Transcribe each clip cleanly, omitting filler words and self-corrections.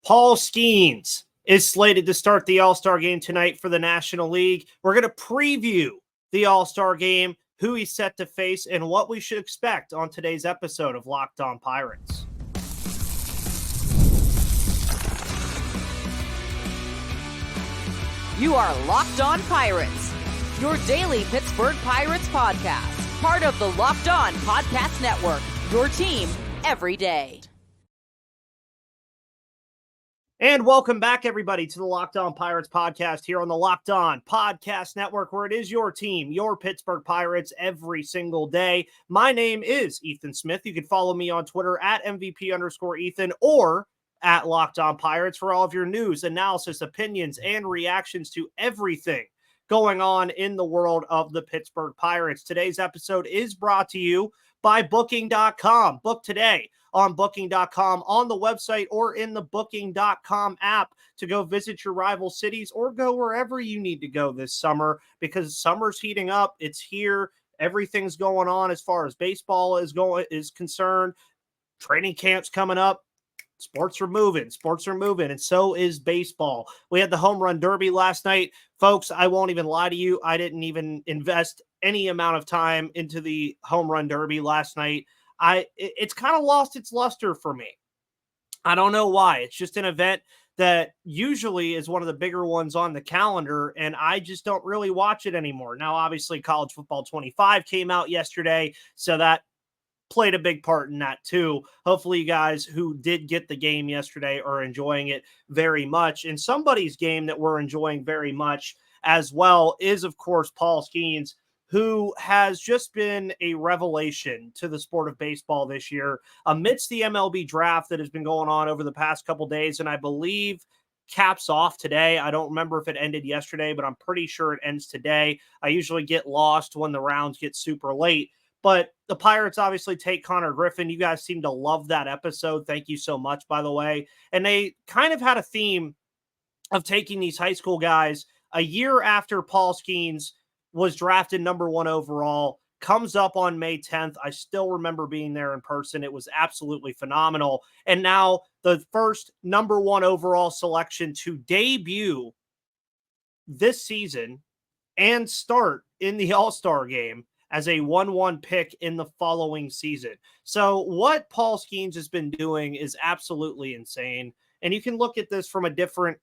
Paul Skenes is slated to start the All-Star Game tonight for the National League. We're going to preview the All-Star Game, who he's set to face, and what we should expect on today's episode of Locked On Pirates. You are Locked On Pirates, your daily Pittsburgh Pirates podcast, part of the Locked On Podcast Network, your team every day. And welcome back, everybody, to the Locked On Pirates podcast here on the Locked On Podcast Network, where it is your team, your Pittsburgh Pirates, every single day. My name is Ethan Smith. You can follow me on Twitter at MVP_Ethan or at Locked On Pirates for all of your news, analysis, opinions, and reactions to everything going on in the world of the Pittsburgh Pirates. Today's episode is brought to you by Booking.com. Book today on Booking.com, on the website, or in the Booking.com app to go visit your rival cities or go wherever you need to go this summer, because summer's heating up. It's here. Everything's going on as far as baseball is concerned. Training camp's coming up. Sports are moving, and so is baseball. We had the home run derby last night. Folks, I won't even lie to you. I didn't even invest any amount of time into the home run derby last night. It's kind of lost its luster for me. I don't know why. It's just an event that usually is one of the bigger ones on the calendar, and I just don't really watch it anymore. Now, obviously, College Football 25 came out yesterday, so that played a big part in that too. Hopefully you guys who did get the game yesterday are enjoying it very much. And somebody's game that we're enjoying very much as well is, of course, Paul Skenes, who has just been a revelation to the sport of baseball this year amidst the MLB draft that has been going on over the past couple days. And I believe caps off today. I don't remember if it ended yesterday, but I'm pretty sure it ends today. I usually get lost when the rounds get super late. But the Pirates obviously take Connor Griffin. You guys seem to love that episode. Thank you so much, by the way. And they kind of had a theme of taking these high school guys a year after Paul Skenes was drafted number 1 overall, comes up on May 10th. I still remember being there in person. It was absolutely phenomenal. And now the first number 1 overall selection to debut this season and start in the All-Star Game as a 1-1 pick in the following season. So what Paul Skenes has been doing is absolutely insane. And you can look at this from a different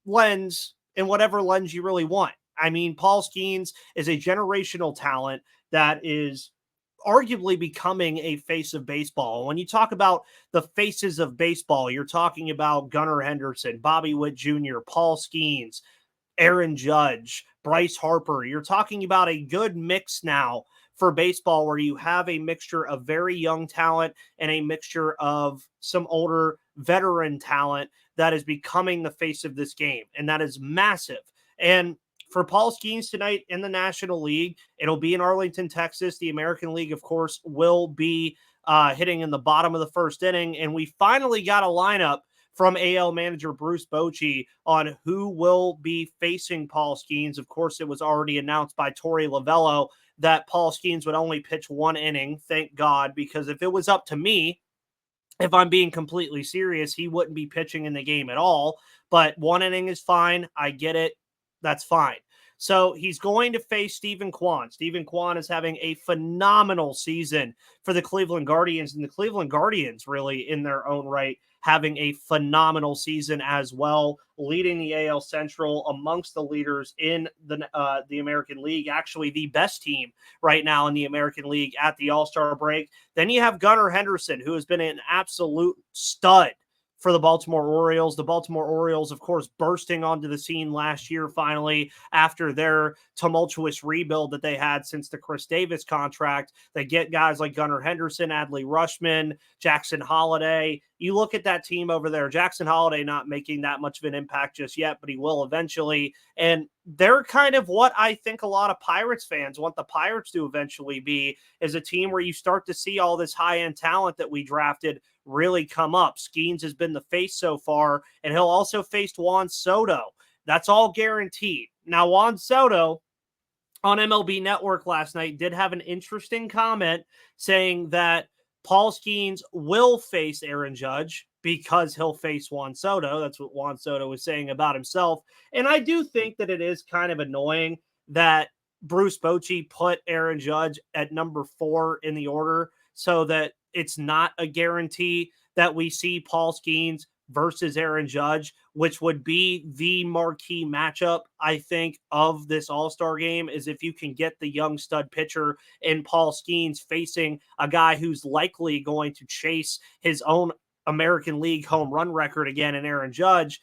lens, in whatever lens you really want. I mean, Paul Skenes is a generational talent that is arguably becoming a face of baseball. When you talk about the faces of baseball, you're talking about Gunnar Henderson, Bobby Witt Jr., Paul Skenes, Aaron Judge, Bryce Harper. You're talking about a good mix now for baseball where you have a mixture of very young talent and a mixture of some older veteran talent that is becoming the face of this game. And that is massive. And for Paul Skenes tonight in the National League, it'll be in Arlington, Texas. The American League, of course, will be hitting in the bottom of the first inning. And we finally got a lineup from AL manager Bruce Bochy on who will be facing Paul Skenes. Of course, it was already announced by Torey Lovullo that Paul Skenes would only pitch 1 inning, thank God, because if it was up to me, if I'm being completely serious, he wouldn't be pitching in the game at all. But 1 inning is fine. I get it. That's fine. So he's going to face Stephen Kwan. Stephen Kwan is having a phenomenal season for the Cleveland Guardians, and the Cleveland Guardians really in their own right having a phenomenal season as well, leading the AL Central amongst the leaders in the American League, actually the best team right now in the American League at the All-Star break. Then you have Gunnar Henderson, who has been an absolute stud for the Baltimore Orioles. The Baltimore Orioles, of course, bursting onto the scene last year finally after their tumultuous rebuild that they had since the Chris Davis contract. They get guys like Gunnar Henderson, Adley Rutschman, Jackson Holliday. You look at that team over there, Jackson Holliday not making that much of an impact just yet, but he will eventually. And they're kind of what I think a lot of Pirates fans want the Pirates to eventually be, is a team where you start to see all this high-end talent that we drafted really come up. Skenes has been the face so far, and he'll also face Juan Soto. That's all guaranteed. Now, Juan Soto on MLB Network last night did have an interesting comment saying that Paul Skenes will face Aaron Judge because he'll face Juan Soto. That's what Juan Soto was saying about himself. And I do think that it is kind of annoying that Bruce Bochy put Aaron Judge at number 4 in the order so that it's not a guarantee that we see Paul Skenes versus Aaron Judge, which would be the marquee matchup, I think, of this All-Star game, is if you can get the young stud pitcher in Paul Skenes facing a guy who's likely going to chase his own American League home run record again in Aaron Judge.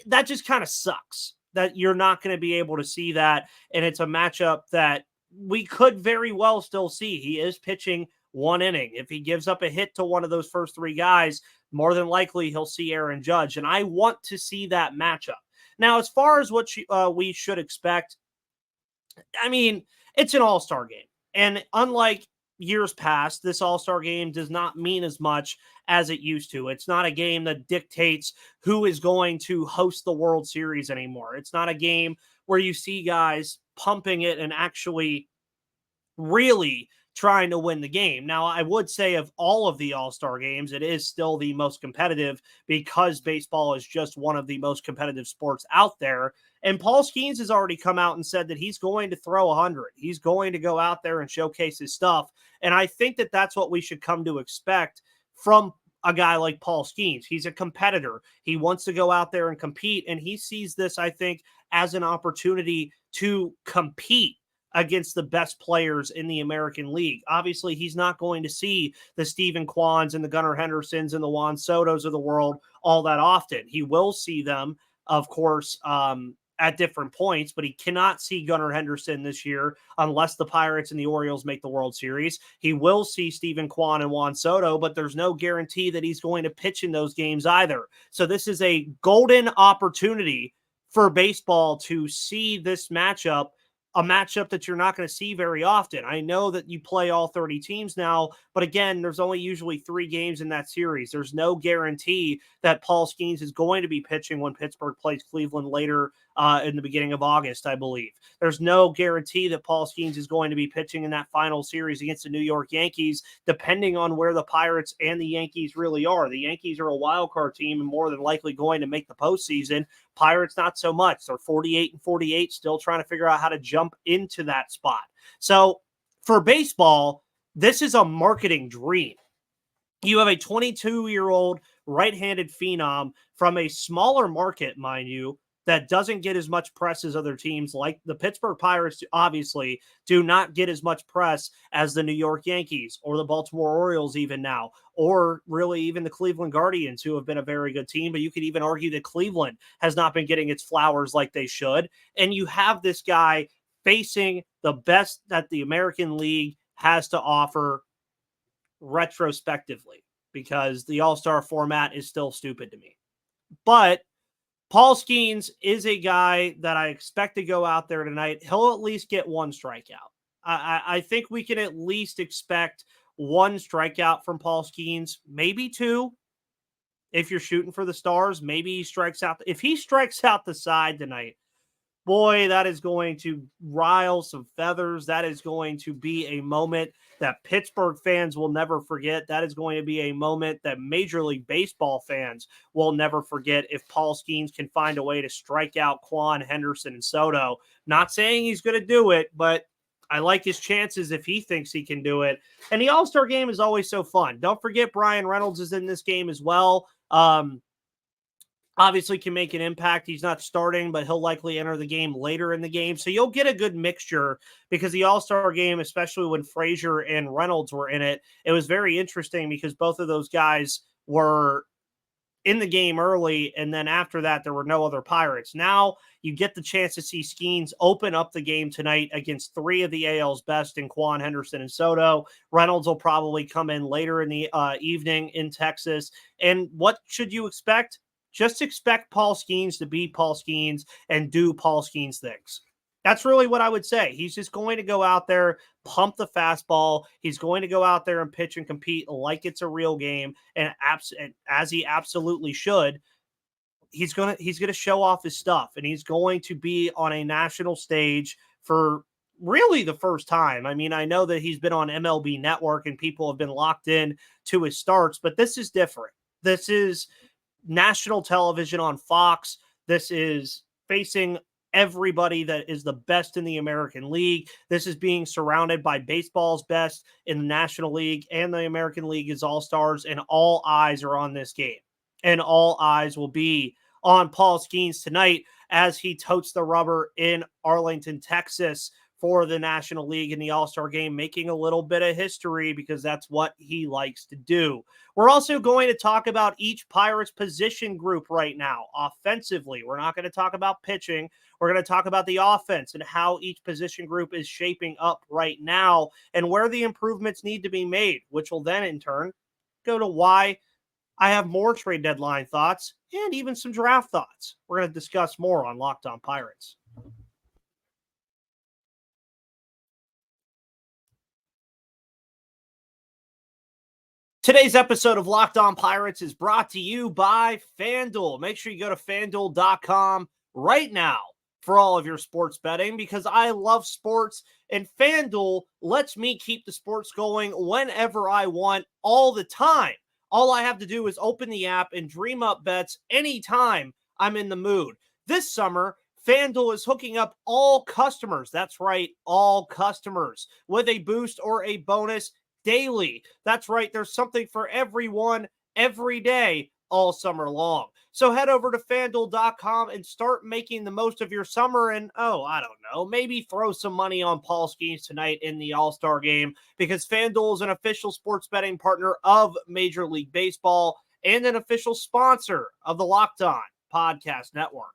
That just kind of sucks that you're not going to be able to see that. And it's a matchup that we could very well still see. He is pitching 1 inning. If he gives up a hit to one of those first 3 guys, more than likely he'll see Aaron Judge. And I want to see that matchup. Now, as far as what we should expect, I mean, it's an All-Star game. And unlike years past, this All-Star game does not mean as much as it used to. It's not a game that dictates who is going to host the World Series anymore. It's not a game where you see guys pumping it and actually really trying to win the game. Now, I would say of all of the All-Star games, it is still the most competitive because baseball is just one of the most competitive sports out there. And Paul Skenes has already come out and said that he's going to throw 100. He's going to go out there and showcase his stuff. And I think that that's what we should come to expect from a guy like Paul Skenes. He's a competitor. He wants to go out there and compete. And he sees this, I think, as an opportunity to compete against the best players in the American League. Obviously, he's not going to see the Stephen Kwans and the Gunnar Hendersons and the Juan Sotos of the world all that often. He will see them, of course, at different points, but he cannot see Gunnar Henderson this year unless the Pirates and the Orioles make the World Series. He will see Stephen Kwan and Juan Soto, but there's no guarantee that he's going to pitch in those games either. So this is a golden opportunity for baseball to see this matchup, a matchup that you're not going to see very often. I know that you play all 30 teams now, but again, there's only usually 3 games in that series. There's no guarantee that Paul Skenes is going to be pitching when Pittsburgh plays Cleveland later in the beginning of August, I believe. There's no guarantee that Paul Skenes is going to be pitching in that final series against the New York Yankees, depending on where the Pirates and the Yankees really are. The Yankees are a wild card team and more than likely going to make the postseason. Pirates, not so much. They're 48-48, still trying to figure out how to jump into that spot. So for baseball, this is a marketing dream. You have a 22-year-old right-handed phenom from a smaller market, mind you, that doesn't get as much press as other teams. Like the Pittsburgh Pirates, obviously, do not get as much press as the New York Yankees or the Baltimore Orioles even now, or really even the Cleveland Guardians, who have been a very good team. But you could even argue that Cleveland has not been getting its flowers like they should. And you have this guy facing the best that the American League has to offer retrospectively, because the All-Star format is still stupid to me. But Paul Skenes is a guy that I expect to go out there tonight. He'll at least get 1 strikeout. I think we can at least expect 1 strikeout from Paul Skenes, maybe 2. If you're shooting for the stars, maybe he strikes out. If he strikes out the side tonight, boy, that is going to rile some feathers. That is going to be a moment that Pittsburgh fans will never forget. That is going to be a moment that Major League Baseball fans will never forget if Paul Skenes can find a way to strike out Kwan, Henderson, and Soto. Not saying he's going to do it, but I like his chances if he thinks he can do it. And the All-Star game is always so fun. Don't forget Brian Reynolds is in this game as well. Obviously can make an impact. He's not starting, but he'll likely enter the game later in the game. So you'll get a good mixture, because the All-Star game, especially when Frazier and Reynolds were in it, it was very interesting because both of those guys were in the game early, and then after that, there were no other Pirates. Now you get the chance to see Skenes open up the game tonight against 3 of the AL's best in Kwan, Henderson, and Soto. Reynolds will probably come in later in the evening in Texas. And what should you expect? Just expect Paul Skenes to be Paul Skenes and do Paul Skenes things. That's really what I would say. He's just going to go out there, pump the fastball. He's going to go out there and pitch and compete like it's a real game, and as he absolutely should. He's going to show off his stuff, and he's going to be on a national stage for really the first time. I mean, I know that he's been on MLB Network and people have been locked in to his starts, but this is different. This is national television on Fox. This is facing everybody that is the best in the American League. This is being surrounded by baseball's best in the National League, and the American League is All-Stars, and all eyes are on this game. And all eyes will be on Paul Skenes tonight as he totes the rubber in Arlington, Texas for the National League in the All-Star Game, making a little bit of history because that's what he likes to do. We're also going to talk about each Pirates position group right now offensively. We're not going to talk about pitching. We're going to talk about the offense and how each position group is shaping up right now and where the improvements need to be made, which will then in turn go to why I have more trade deadline thoughts and even some draft thoughts. We're going to discuss more on Locked On Pirates. Today's episode of Locked On Pirates is brought to you by FanDuel. Make sure you go to FanDuel.com right now for all of your sports betting because I love sports, and FanDuel lets me keep the sports going whenever I want, all the time. All I have to do is open the app and dream up bets anytime I'm in the mood. This summer, FanDuel is hooking up all customers, that's right, all customers, with a boost or a bonus daily. That's right, there's something for everyone every day all summer long. So head over to FanDuel.com and start making the most of your summer and, I don't know, maybe throw some money on Paul Skenes tonight in the All-Star Game because FanDuel is an official sports betting partner of Major League Baseball and an official sponsor of the Locked On Podcast Network.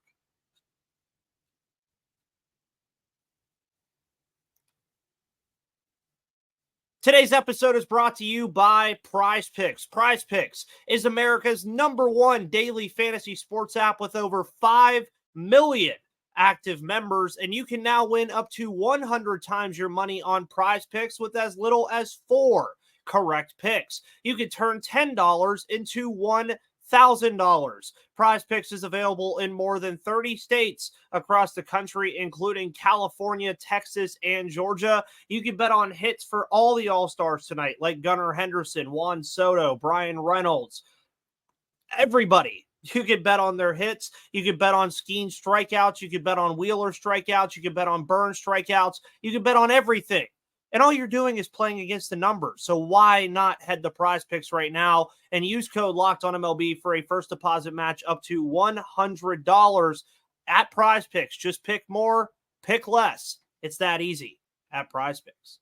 Today's episode is brought to you by Prize Picks. Prize Picks is America's #1 daily fantasy sports app with over 5 million active members, and you can now win up to 100 times your money on Prize Picks with as little as 4 correct picks. You can turn $10 into $1,000. Prize Picks is available in more than 30 states across the country, including California, Texas, and Georgia. You can bet on hits for all the All-Stars tonight, like Gunnar Henderson, Juan Soto, Brian Reynolds, everybody. You can bet on their hits. You can bet on Skenes strikeouts. You can bet on Wheeler strikeouts. You can bet on Burns strikeouts. You can bet on everything. And all you're doing is playing against the numbers. So why not head to Prize Picks right now and use code LOCKEDONMLB for a first deposit match up to $100 at Prize Picks. Just pick more, pick less. It's that easy at Prize Picks.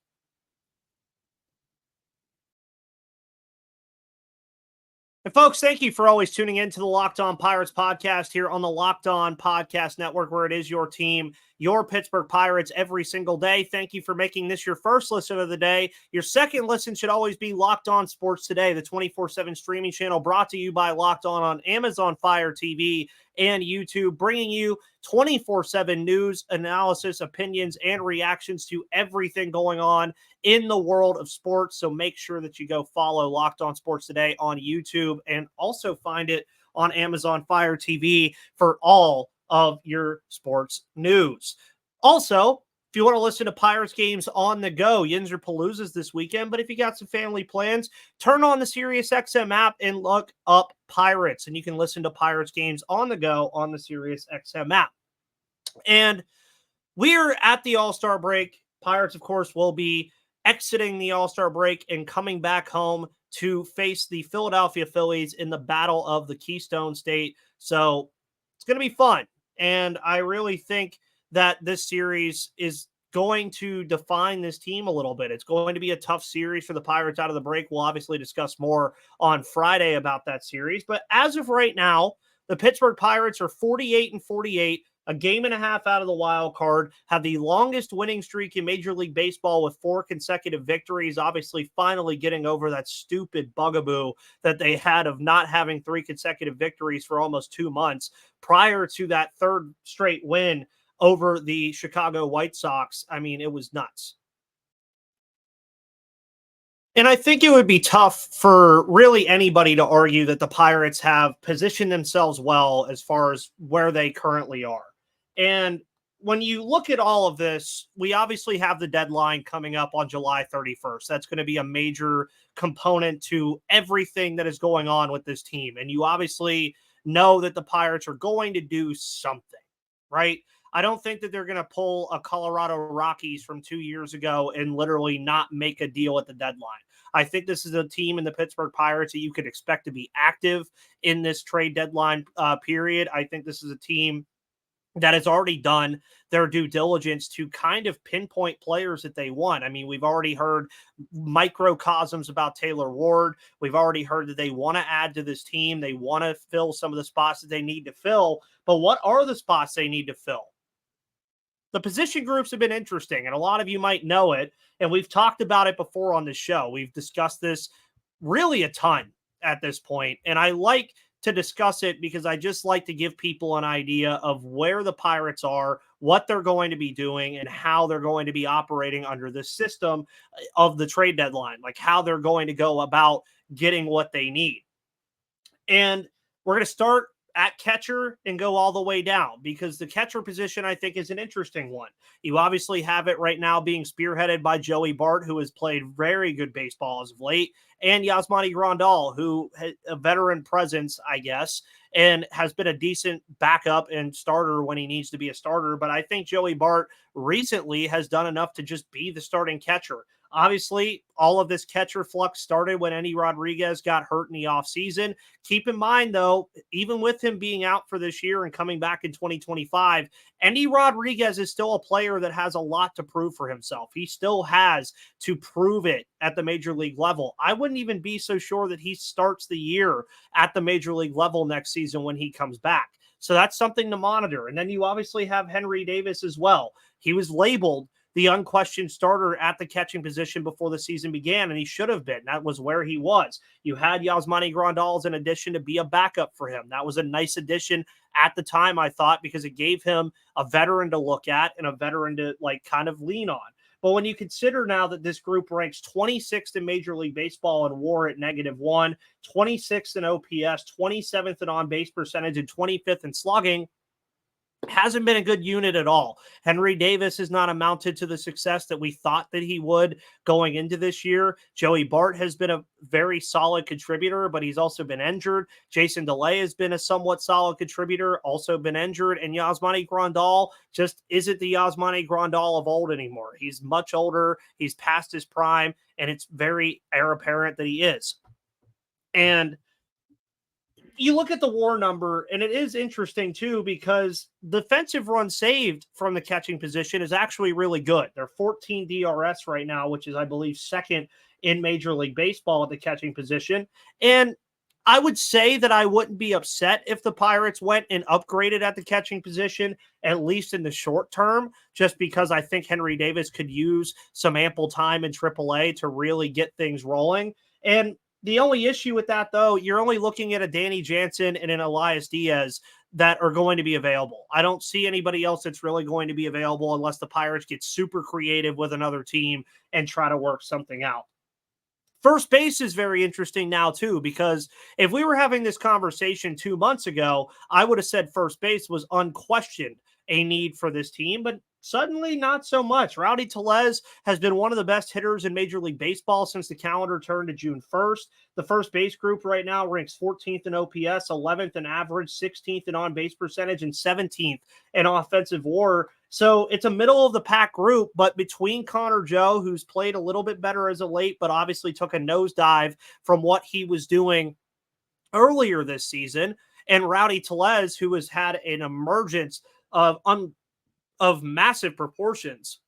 And folks, thank you for always tuning in to the Locked On Pirates podcast here on the Locked On Podcast Network, where it is your team, your Pittsburgh Pirates, every single day. Thank you for making this your first listen of the day. Your second listen should always be Locked On Sports Today, the 24/7 streaming channel brought to you by Locked On Amazon Fire TV and YouTube, bringing you 24/7 news, analysis, opinions, and reactions to everything going on in the world of sports. So make sure that you go follow Locked On Sports Today on YouTube and also find it on Amazon Fire TV for all of your sports news. Also, if you want to listen to Pirates games on the go, Yinzer Palooza's this weekend, but if you got some family plans, turn on the SiriusXM app and look up Pirates, and you can listen to Pirates games on the go on the SiriusXM app. And we're at the All-Star break. Pirates, of course, will be exiting the All-Star break and coming back home to face the Philadelphia Phillies in the Battle of the Keystone State. So it's going to be fun. And I really think that this series is going to define this team a little bit. It's going to be a tough series for the Pirates out of the break. We'll obviously discuss more on Friday about that series. But as of right now, the Pittsburgh Pirates are 48-48, a game and a half out of the wild card, have the longest winning streak in Major League Baseball with 4 consecutive victories, obviously finally getting over that stupid bugaboo that they had of not having 3 consecutive victories for almost 2 months prior to that third straight win over the Chicago White Sox. I mean, it was nuts. And I think it would be tough for really anybody to argue that the Pirates have positioned themselves well as far as where they currently are. And when you look at all of this, we obviously have the deadline coming up on July 31st. That's going to be a major component to everything that is going on with this team. And you obviously know that the Pirates are going to do something, right? I don't think that they're going to pull a Colorado Rockies from 2 years ago and literally not make a deal at the deadline. I think this is a team in the Pittsburgh Pirates that you could expect to be active in this trade deadline period. I think this is a team that has already done their due diligence to kind of pinpoint players that they want. I mean, we've already heard microcosms about Taylor Ward. We've already heard that they want to add to this team. They want to fill some of the spots that they need to fill. But what are the spots they need to fill? The position groups have been interesting, and a lot of you might know it, and we've talked about it before on the show. We've discussed this really a ton at this point, and I like to discuss it because I just like to give people an idea of where the Pirates are, what they're going to be doing, and how they're going to be operating under this system of the trade deadline, like how they're going to go about getting what they need. And we're going to start at catcher and go all the way down, because the catcher position, I think, is an interesting one. You obviously have it right now being spearheaded by Joey Bart, who has played very good baseball as of late, and Yasmani Grandal, who has a veteran presence, I guess, and has been a decent backup and starter when he needs to be a starter. But I think Joey Bart recently has done enough to just be the starting catcher. Obviously, all of this catcher flux started when Endy Rodriguez got hurt in the offseason. Keep in mind, though, even with him being out for this year and coming back in 2025, Endy Rodriguez is still a player that has a lot to prove for himself. He still has to prove it at the major league level. I wouldn't even be so sure that he starts the year at the major league level next season when he comes back. So that's something to monitor. And then you obviously have Henry Davis as well. He was labeled the unquestioned starter at the catching position before the season began, and he should have been. That was where he was. You had Yasmani Grandal as an addition to be a backup for him. That was a nice addition at the time, I thought, because it gave him a veteran to look at and a veteran to kind of lean on. But when you consider now that this group ranks 26th in Major League Baseball in WAR at -1, 26th in OPS, 27th in on-base percentage, and 25th in slugging, hasn't been a good unit at all. Henry Davis has not amounted to the success that we thought that he would going into this year. Joey Bart has been a very solid contributor, but he's also been injured. Jason DeLay has been a somewhat solid contributor, also been injured. And Yasmani Grandal just isn't the Yasmani Grandal of old anymore. He's much older. He's past his prime, and it's very apparent that he is. And you look at the WAR number, and it is interesting too, because defensive runs saved from the catching position is actually really good. They're 14 DRS right now, which is, I believe, second in Major League Baseball at the catching position. And I would say that I wouldn't be upset if the Pirates went and upgraded at the catching position, at least in the short term, just because I think Henry Davis could use some ample time in AAA to really get things rolling. And the only issue with that, though, you're only looking at a Danny Jansen and an Elias Diaz that are going to be available. I don't see anybody else that's really going to be available unless the Pirates get super creative with another team and try to work something out. First base is very interesting now, too, because if we were having this conversation 2 months ago, I would have said first base was unquestioned a need for this team, but suddenly not so much. Rowdy Tellez has been one of the best hitters in Major League Baseball since the calendar turned to June 1st. The first base group right now ranks 14th in OPS, 11th in average, 16th in on-base percentage, and 17th in offensive WAR. So it's a middle-of-the-pack group, but between Connor Joe, who's played a little bit better as of late, but obviously took a nosedive from what he was doing earlier this season, and Rowdy Tellez, who has had an emergence of massive proportions,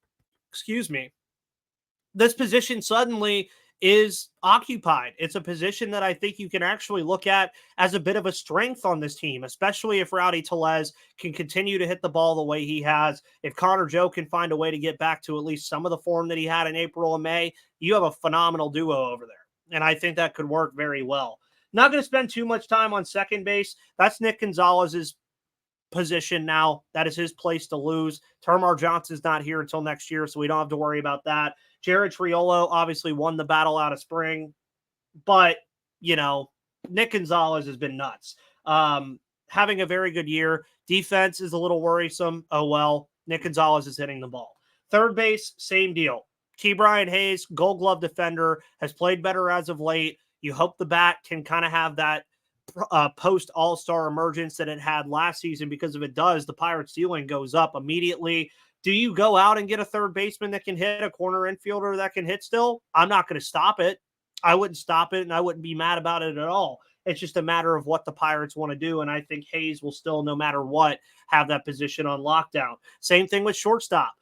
this position suddenly is occupied. It's a position that I think you can actually look at as a bit of a strength on this team, especially if Rowdy Tellez can continue to hit the ball the way he has. If Connor Joe can find a way to get back to at least some of the form that he had in April and May, you have a phenomenal duo over there. And I think that could work very well. Not going to spend too much time on second base. That's Nick Gonzalez's position now. That is his place to lose. Termar Johnson's not here until next year, so we don't have to worry about that. Jared Triolo obviously won the battle out of spring, but, Nick Gonzalez has been nuts. Having a very good year. Defense is a little worrisome. Oh, well, Nick Gonzalez is hitting the ball. Third base, same deal. Ke'Bryan Hayes, Gold Glove defender, has played better as of late. You hope the bat can kind of have that post All-Star emergence that it had last season, because if it does, the Pirates' ceiling goes up immediately. Do you go out and get a third baseman that can hit, a corner infielder that can hit still? I'm not going to stop it. I wouldn't stop it, and I wouldn't be mad about it at all. It's just a matter of what the Pirates want to do, and I think Hayes will still, no matter what, have that position on lockdown. Same thing with shortstop.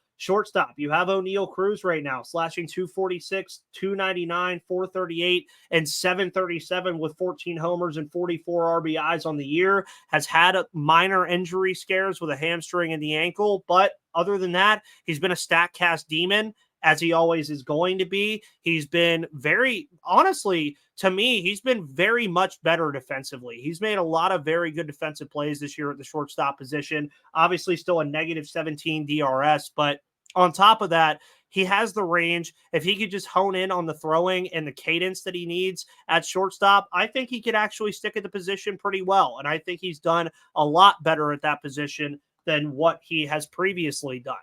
You have O'Neal Cruz right now, slashing 246, 299, 438, and 737 with 14 homers and 44 RBIs on the year. Has had minor injury scares with a hamstring and the ankle, but other than that, he's been a StatCast demon, as he always is going to be. He's been honestly, to me, he's been very much better defensively. He's made a lot of very good defensive plays this year at the shortstop position. Obviously, still a -17 DRS, but on top of that, he has the range. If he could just hone in on the throwing and the cadence that he needs at shortstop, I think he could actually stick at the position pretty well. And I think he's done a lot better at that position than what he has previously done.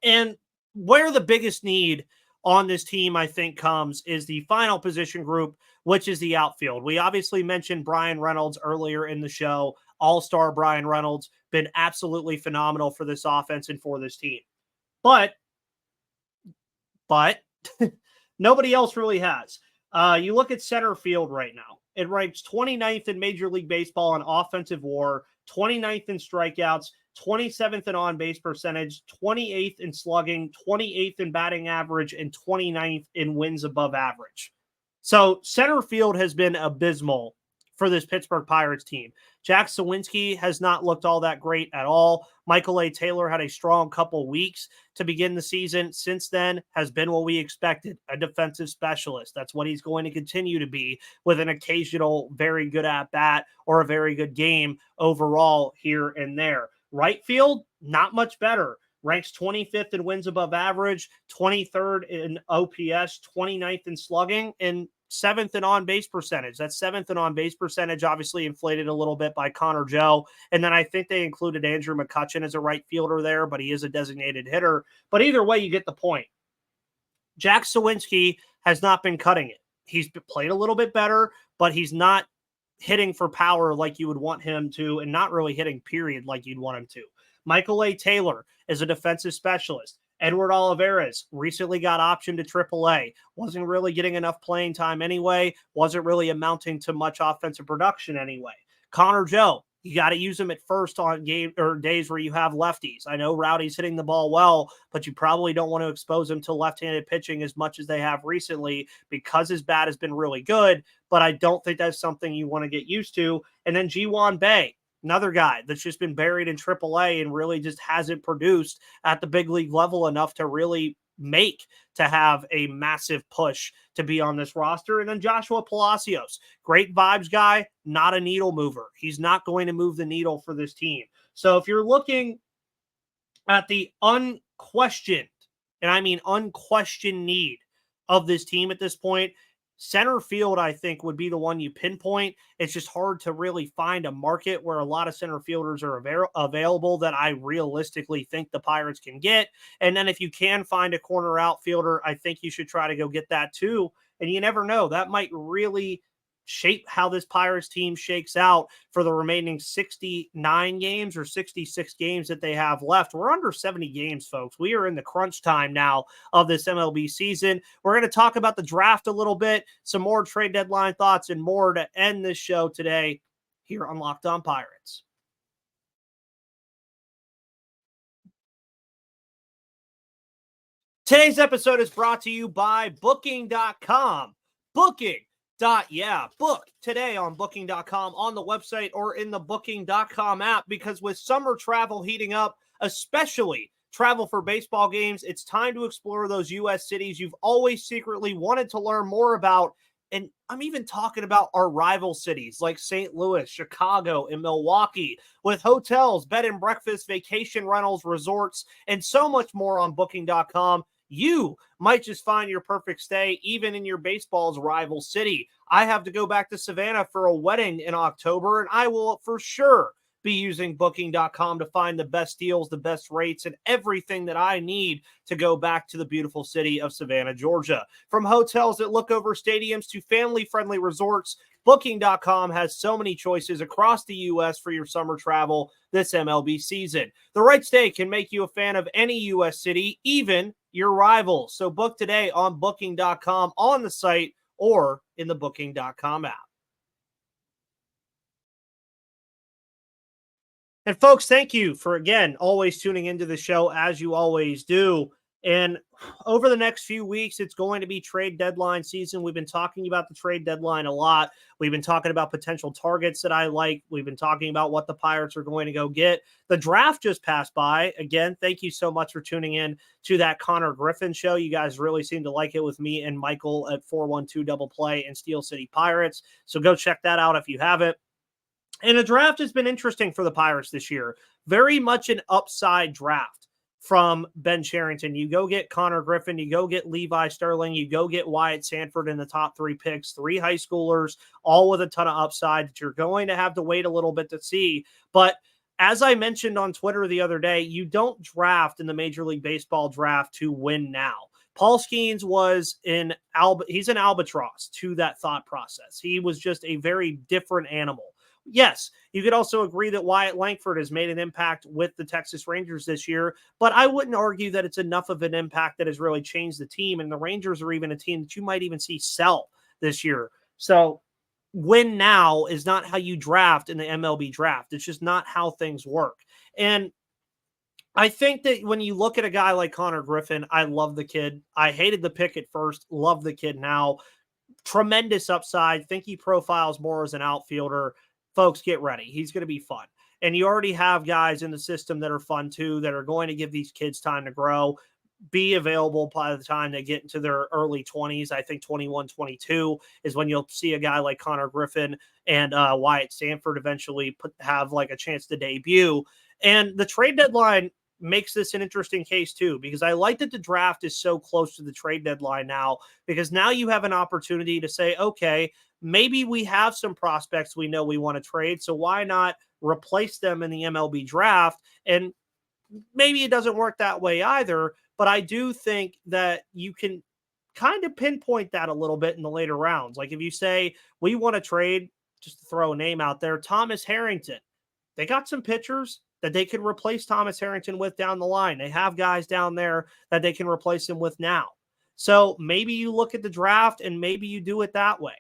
And where the biggest need on this team, I think, comes is the final position group, which is the outfield. We obviously mentioned Brian Reynolds earlier in the show. All-Star Brian Reynolds, been absolutely phenomenal for this offense and for this team. But nobody else really has. You look at center field right now. It ranks 29th in Major League Baseball in offensive WAR, 29th in strikeouts, 27th in on-base percentage, 28th in slugging, 28th in batting average, and 29th in wins above average. So center field has been abysmal for this Pittsburgh Pirates team. Jack Sawinski has not looked all that great at all. Michael A. Taylor had a strong couple weeks to begin the season. Since then, has been what we expected, a defensive specialist. That's what he's going to continue to be, with an occasional very good at-bat or a very good game overall here and there. Right field, not much better. Ranks 25th in wins above average, 23rd in OPS, 29th in slugging, and 7th in on-base percentage. That 7th in on-base percentage obviously inflated a little bit by Connor Joe. And then I think they included Andrew McCutchen as a right fielder there, but he is a designated hitter. But either way, you get the point. Jack Sawinski has not been cutting it. He's played a little bit better, but he's not hitting for power like you would want him to, and not really hitting period like you'd want him to. Michael A. Taylor is a defensive specialist. Edward Olivares recently got optioned to AAA. Wasn't really getting enough playing time anyway. Wasn't really amounting to much offensive production anyway. Connor Joe, you got to use him at first on game or days where you have lefties. I know Rowdy's hitting the ball well, but you probably don't want to expose him to left-handed pitching as much as they have recently, because his bat has been really good, but I don't think that's something you want to get used to. And then Ji-Hwan Bae, another guy that's just been buried in AAA and really just hasn't produced at the big league level enough to really make to have a massive push to be on this roster. And then Joshua Palacios, great vibes guy, not a needle mover. He's not going to move the needle for this team. So if you're looking at the unquestioned, and I mean unquestioned need of this team at this point, center field, I think, would be the one you pinpoint. It's just hard to really find a market where a lot of center fielders are available that I realistically think the Pirates can get. And then if you can find a corner outfielder, I think you should try to go get that too. And you never know, that might really shape how this Pirates team shakes out for the remaining 69 games or 66 games that they have left. We're under 70 games, folks. We are in the crunch time now of this MLB season. We're going to talk about the draft a little bit, some more trade deadline thoughts, and more to end this show today here on Locked On Pirates. Today's episode is brought to you by Booking.com. Book today on Booking.com, on the website, or in the Booking.com app, because with summer travel heating up, especially travel for baseball games, it's time to explore those U.S. cities you've always secretly wanted to learn more about. And I'm even talking about our rival cities like St. Louis, Chicago, and Milwaukee, with hotels, bed and breakfast, vacation rentals, resorts, and so much more on Booking.com. You might just find your perfect stay even in your baseball's rival city. I have to go back to Savannah for a wedding in October, and I will for sure be using Booking.com to find the best deals, the best rates, and everything that I need to go back to the beautiful city of Savannah, Georgia. From hotels that look over stadiums to family-friendly resorts, Booking.com has so many choices across the U.S. for your summer travel this MLB season. The right stay can make you a fan of any U.S. city, even your rivals. So book today on Booking.com, on the site, or in the Booking.com app. And folks, thank you for, again, always tuning into the show as you always do. And over the next few weeks, it's going to be trade deadline season. We've been talking about the trade deadline a lot. We've been talking about potential targets that I like. We've been talking about what the Pirates are going to go get. The draft just passed by. Again, thank you so much for tuning in to that Connor Griffin show. You guys really seem to like it with me and Michael at 412 Double Play and Steel City Pirates. So go check that out if you haven't. And the draft has been interesting for the Pirates this year. Very much an upside draft from Ben Cherington. You go get Connor Griffin, you go get Levi Sterling, you go get Wyatt Sanford in the top 3 picks, 3 high schoolers, all with a ton of upside that you're going to have to wait a little bit to see. But as I mentioned on Twitter the other day, you don't draft in the Major League Baseball draft to win now. Paul Skenes was he's an albatross to that thought process. He was just a very different animal. Yes, you could also agree that Wyatt Langford has made an impact with the Texas Rangers this year, but I wouldn't argue that it's enough of an impact that has really changed the team, and the Rangers are even a team that you might even see sell this year. So win now is not how you draft in the MLB draft. It's just not how things work. And I think that when you look at a guy like Connor Griffin, I love the kid. I hated the pick at first, love the kid now. Tremendous upside. Think he profiles more as an outfielder. Folks, get ready. He's going to be fun. And you already have guys in the system that are fun too, that are going to give these kids time to grow, be available by the time they get into their early 20s. I think 21, 22 is when you'll see a guy like Connor Griffin and Wyatt Sanford eventually have like a chance to debut. And the trade deadline makes this an interesting case too, because I like that the draft is so close to the trade deadline now, because now you have an opportunity to say, okay, maybe we have some prospects we know we want to trade, so why not replace them in the MLB draft? And maybe it doesn't work that way either, but I do think that you can kind of pinpoint that a little bit in the later rounds. Like if you say, we want to trade, just to throw a name out there, Thomas Harrington. They got some pitchers that they can replace Thomas Harrington with down the line. They have guys down there that they can replace him with now. So maybe you look at the draft and maybe you do it that way.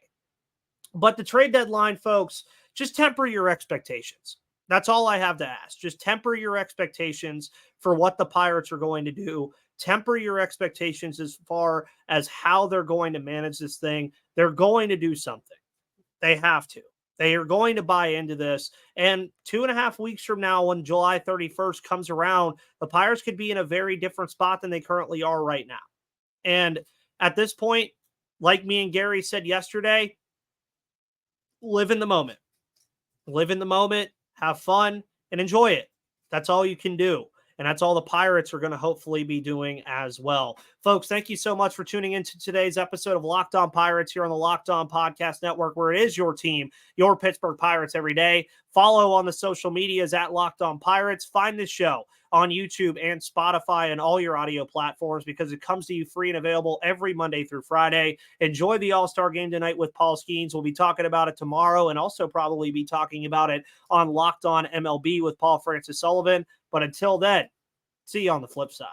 But the trade deadline, folks, just temper your expectations. That's all I have to ask. Just temper your expectations for what the Pirates are going to do. Temper your expectations as far as how they're going to manage this thing. They're going to do something. They have to. They are going to buy into this. And 2.5 weeks from now, when July 31st comes around, the Pirates could be in a very different spot than they currently are right now. And at this point, like me and Gary said yesterday, live in the moment. Live in the moment, have fun, and enjoy it. That's all you can do. And that's all the Pirates are going to hopefully be doing as well. Folks, thank you so much for tuning into today's episode of Locked On Pirates here on the Locked On Podcast Network, where it is your team, your Pittsburgh Pirates every day. Follow on the social medias at Locked On Pirates. Find this show on YouTube and Spotify and all your audio platforms, because it comes to you free and available every Monday through Friday. Enjoy the All-Star Game tonight with Paul Skenes. We'll be talking about it tomorrow, and also probably be talking about it on Locked On MLB with Paul Francis Sullivan. But until then, see you on the flip side.